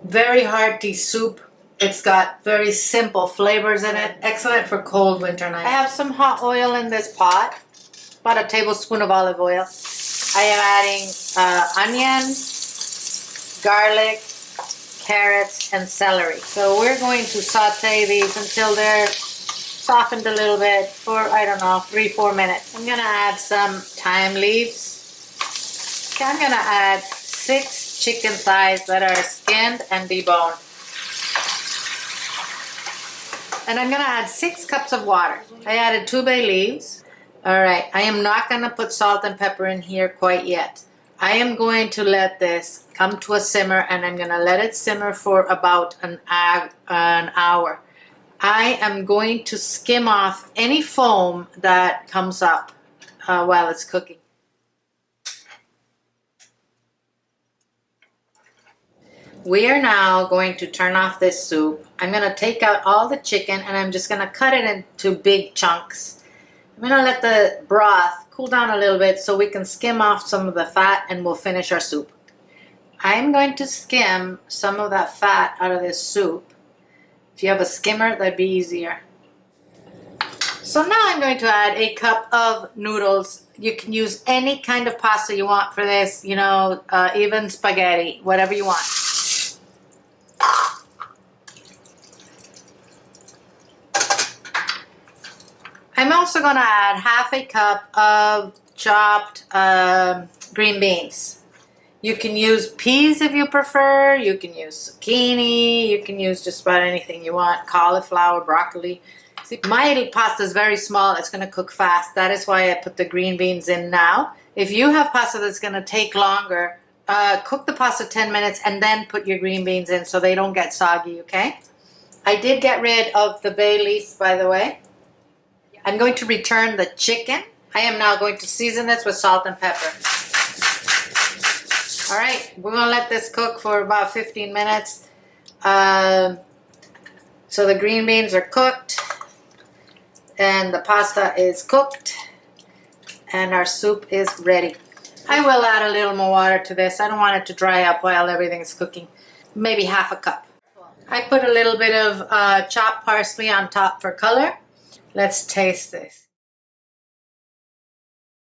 Very hearty soup. It's got very simple flavors in it. Excellent for cold winter nights. I have some hot oil in this pot. About a tablespoon of olive oil. I am adding onions, garlic, carrots, and celery. So we're going to saute these until they're softened a little bit for, I don't know, 3-4 minutes. I'm gonna add some thyme leaves. Okay, I'm gonna add 6 chicken thighs that are skinned and deboned. And I'm gonna add 6 cups of water. I added 2 bay leaves. All right, I am not gonna put salt and pepper in here quite yet. I am going to let this come to a simmer, and I'm gonna let it simmer for about an hour. I am going to skim off any foam that comes up while it's cooking. We are now going to turn off this soup. I'm going to take out all the chicken and I'm just going to cut it into big chunks. I'm going to let the broth cool down a little bit so we can skim off some of the fat and we'll finish our soup. I'm going to skim some of that fat out of this soup. If you have a skimmer, that'd be easier. So now I'm going to add a cup of noodles. You can use any kind of pasta you want for this, you know, even spaghetti, whatever you want. I'm also going to add half a cup of chopped green beans. You can use peas if you prefer. You can use zucchini. You can use just about anything you want. Cauliflower, broccoli. See, my pasta is very small. It's going to cook fast. That is why I put the green beans in now. If you have pasta that's going to take longer, cook the pasta 10 minutes and then put your green beans in so they don't get soggy, okay? I did get rid of the bay leaf, by the way. I'm going to return the chicken. I am now going to season this with salt and pepper. All right, we're going to let this cook for about 15 minutes. So the green beans are cooked and the pasta is cooked and our soup is ready. I will add a little more water to this. I don't want it to dry up while everything's cooking. Maybe half a cup. I put a little bit of chopped parsley on top for color. Let's taste this.